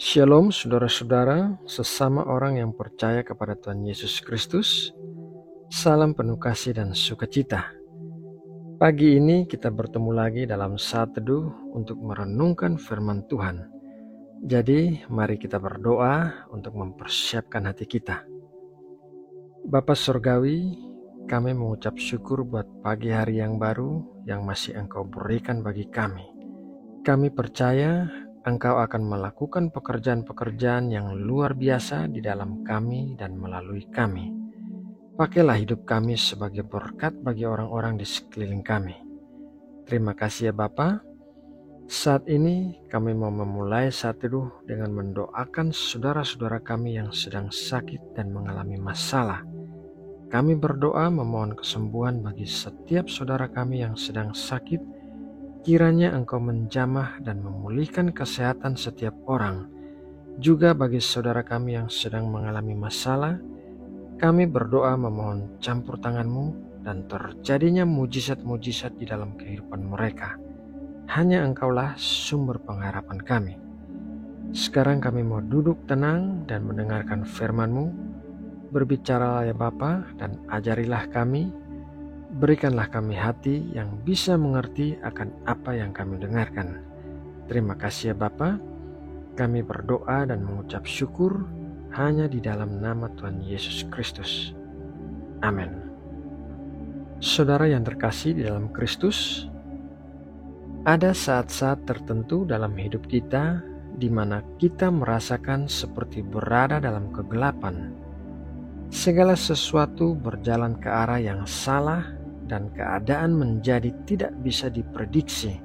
Shalom saudara-saudara, sesama orang yang percaya kepada Tuhan Yesus Kristus. Salam penuh kasih dan sukacita. Pagi ini kita bertemu lagi dalam saat teduh untuk merenungkan firman Tuhan. Jadi mari kita berdoa untuk mempersiapkan hati kita. Bapa Surgawi, kami mengucap syukur buat pagi hari yang baru yang masih Engkau berikan bagi kami. Kami percaya Engkau akan melakukan pekerjaan-pekerjaan yang luar biasa di dalam kami dan melalui kami. Pakailah hidup kami sebagai berkat bagi orang-orang di sekeliling kami. Terima kasih ya Bapa. Saat ini kami mau memulai saat teduh dengan mendoakan saudara-saudara kami yang sedang sakit dan mengalami masalah. Kami berdoa memohon kesembuhan bagi setiap saudara kami yang sedang sakit. Kiranya Engkau menjamah dan memulihkan kesehatan setiap orang. Juga bagi saudara kami yang sedang mengalami masalah, kami berdoa memohon campur tangan-Mu dan terjadinya mujizat-mujizat di dalam kehidupan mereka. Hanya Engkaulah sumber pengharapan kami. Sekarang kami mau duduk tenang dan mendengarkan firman-Mu. Berbicaralah ya Bapa dan ajarilah kami. Berikanlah kami hati yang bisa mengerti akan apa yang kami dengarkan. Terima kasih ya Bapa. Kami berdoa dan mengucap syukur hanya di dalam nama Tuhan Yesus Kristus. Amin. Saudara yang terkasih di dalam Kristus, ada saat-saat tertentu dalam hidup kita di mana kita merasakan seperti berada dalam kegelapan. Segala sesuatu berjalan ke arah yang salah dan keadaan menjadi tidak bisa diprediksi.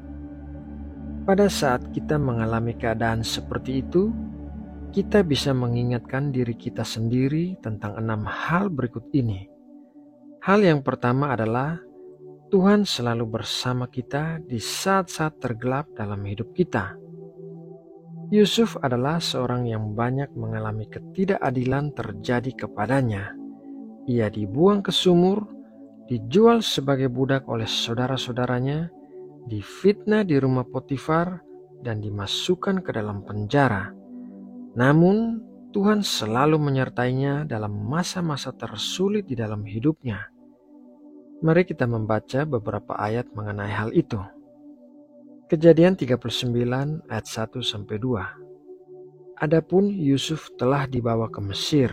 Pada saat kita mengalami keadaan seperti itu, kita bisa mengingatkan diri kita sendiri tentang 6 hal berikut ini. Hal yang pertama adalah Tuhan selalu bersama kita di saat-saat tergelap dalam hidup kita. Yusuf adalah seorang yang banyak mengalami ketidakadilan terjadi kepadanya. Ia dibuang ke sumur, dijual sebagai budak oleh saudara-saudaranya, difitnah di rumah Potifar, dan dimasukkan ke dalam penjara. Namun, Tuhan selalu menyertainya dalam masa-masa tersulit di dalam hidupnya. Mari kita membaca beberapa ayat mengenai hal itu. Kejadian 39 ayat 1-2. Adapun Yusuf telah dibawa ke Mesir,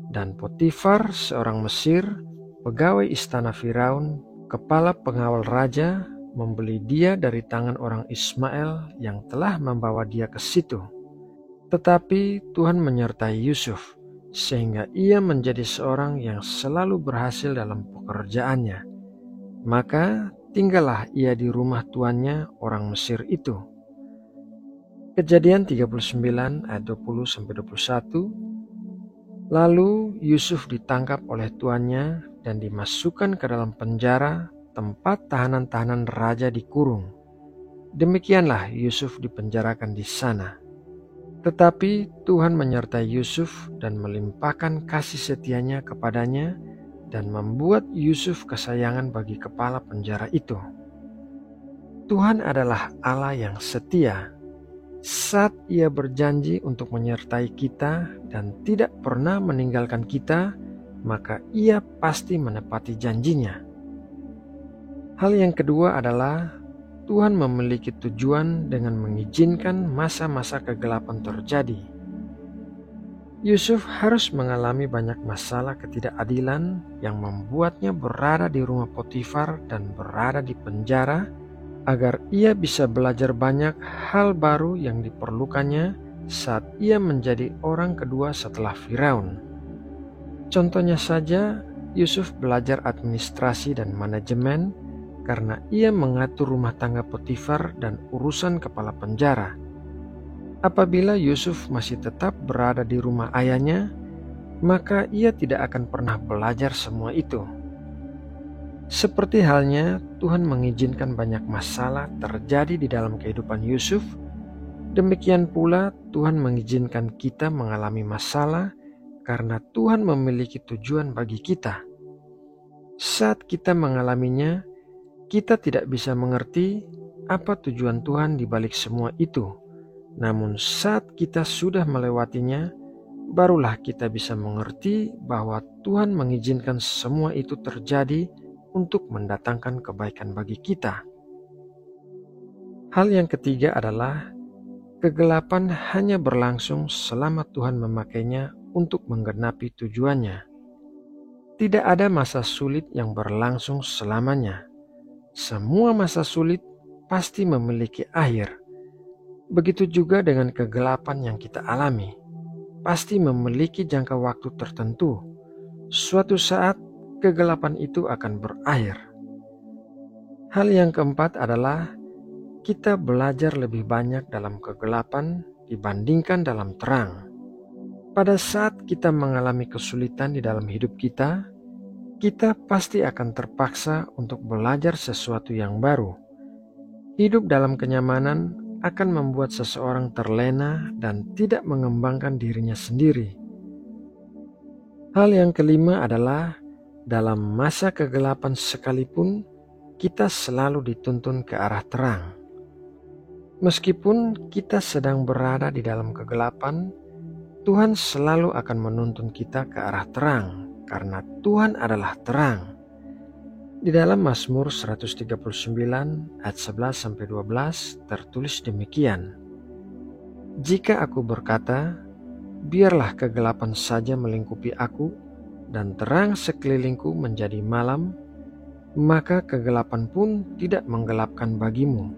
dan Potifar seorang Mesir, pegawai istana Firaun, kepala pengawal raja, membeli dia dari tangan orang Ismail yang telah membawa dia ke situ. Tetapi Tuhan menyertai Yusuf, sehingga ia menjadi seorang yang selalu berhasil dalam pekerjaannya. Maka tinggallah ia di rumah tuannya orang Mesir itu. Kejadian 39 ayat 20-21. Lalu Yusuf ditangkap oleh tuannya dan dimasukkan ke dalam penjara, tempat tahanan-tahanan raja dikurung. Demikianlah Yusuf dipenjarakan di sana. Tetapi Tuhan menyertai Yusuf dan melimpahkan kasih setianya kepadanya dan membuat Yusuf kesayangan bagi kepala penjara itu. Tuhan adalah Allah yang setia. Saat Ia berjanji untuk menyertai kita dan tidak pernah meninggalkan kita, maka Ia pasti menepati janjinya. Hal yang kedua adalah Tuhan memiliki tujuan dengan mengizinkan masa-masa kegelapan terjadi. Yusuf harus mengalami banyak masalah ketidakadilan yang membuatnya berada di rumah Potifar dan berada di penjara, agar ia bisa belajar banyak hal baru yang diperlukannya saat ia menjadi orang kedua setelah Firaun. Contohnya saja, Yusuf belajar administrasi dan manajemen karena ia mengatur rumah tangga Potifar dan urusan kepala penjara. Apabila Yusuf masih tetap berada di rumah ayahnya, maka ia tidak akan pernah belajar semua itu. Seperti halnya Tuhan mengizinkan banyak masalah terjadi di dalam kehidupan Yusuf, demikian pula Tuhan mengizinkan kita mengalami masalah karena Tuhan memiliki tujuan bagi kita. Saat kita mengalaminya, kita tidak bisa mengerti apa tujuan Tuhan di balik semua itu. Namun saat kita sudah melewatinya, barulah kita bisa mengerti bahwa Tuhan mengizinkan semua itu terjadi untuk mendatangkan kebaikan bagi kita. Hal yang ketiga adalah kegelapan hanya berlangsung selama Tuhan memakainya untuk menggenapi tujuannya. Tidak ada masa sulit yang berlangsung selamanya. Semua masa sulit pasti memiliki akhir. Begitu juga dengan kegelapan yang kita alami. Pasti memiliki jangka waktu tertentu. Suatu saat kegelapan itu akan berakhir. Hal yang keempat adalah kita belajar lebih banyak dalam kegelapan dibandingkan dalam terang. Pada saat kita mengalami kesulitan di dalam hidup kita pasti akan terpaksa untuk belajar sesuatu yang baru. Hidup dalam kenyamanan akan membuat seseorang terlena dan tidak mengembangkan dirinya sendiri. Hal yang kelima adalah dalam masa kegelapan sekalipun kita selalu dituntun ke arah terang. Meskipun kita sedang berada di dalam kegelapan, Tuhan selalu akan menuntun kita ke arah terang, karena Tuhan adalah terang. Di dalam Mazmur 139 ayat 11-12 tertulis demikian. Jika aku berkata, biarlah kegelapan saja melingkupi aku, dan terang sekelilingku menjadi malam, maka kegelapan pun tidak menggelapkan bagimu,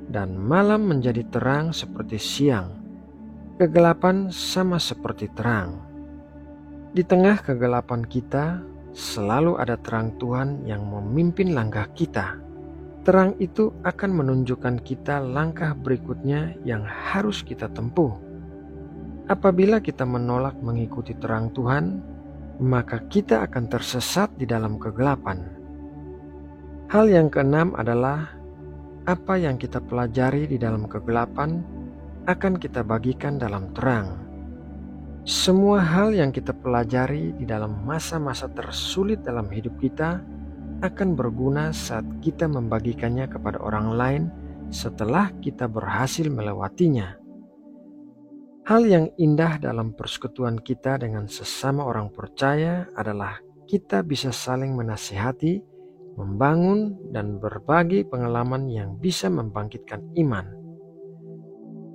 dan malam menjadi terang seperti siang. Kegelapan sama seperti terang. Di tengah kegelapan kita, selalu ada terang Tuhan yang memimpin langkah kita. Terang itu akan menunjukkan kita langkah berikutnya yang harus kita tempuh. Apabila kita menolak mengikuti terang Tuhan, maka kita akan tersesat di dalam kegelapan. Hal yang keenam adalah apa yang kita pelajari di dalam kegelapan akan kita bagikan dalam terang. Semua hal yang kita pelajari di dalam masa-masa tersulit dalam hidup kita akan berguna saat kita membagikannya kepada orang lain setelah kita berhasil melewatinya. Hal yang indah dalam persekutuan kita dengan sesama orang percaya adalah kita bisa saling menasihati, membangun, dan berbagi pengalaman yang bisa membangkitkan iman.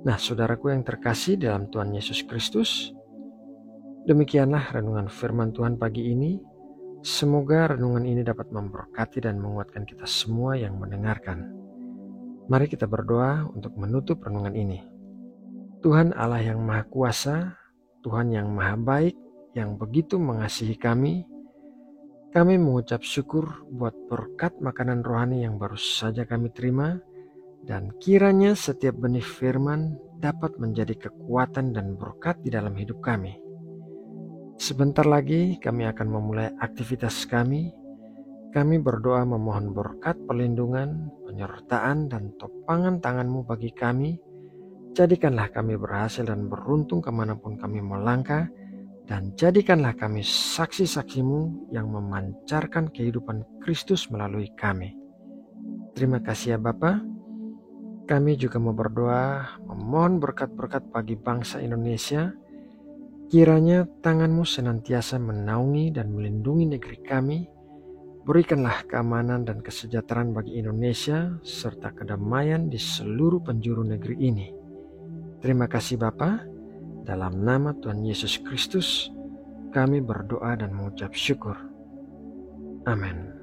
Nah, saudaraku yang terkasih dalam Tuhan Yesus Kristus, demikianlah renungan firman Tuhan pagi ini. Semoga renungan ini dapat memberkati dan menguatkan kita semua yang mendengarkan. Mari kita berdoa untuk menutup renungan ini. Tuhan Allah yang Maha Kuasa, Tuhan yang Maha Baik, yang begitu mengasihi kami mengucap syukur buat berkat makanan rohani yang baru saja kami terima, dan kiranya setiap benih firman dapat menjadi kekuatan dan berkat di dalam hidup kami. Sebentar lagi kami akan memulai aktivitas kami. Kami berdoa memohon berkat perlindungan, penyertaan, dan topangan tangan-Mu bagi kami. Jadikanlah kami berhasil dan beruntung kemanapun kami melangkah, dan jadikanlah kami saksi-saksi-Mu yang memancarkan kehidupan Kristus melalui kami. Terima kasih ya Bapa. Kami juga mau berdoa memohon berkat-berkat bagi bangsa Indonesia. Kiranya tangan-Mu senantiasa menaungi dan melindungi negeri kami. Berikanlah keamanan dan kesejahteraan bagi Indonesia serta kedamaian di seluruh penjuru negeri ini. Terima kasih Bapa. Dalam nama Tuhan Yesus Kristus, kami berdoa dan mengucap syukur. Amin.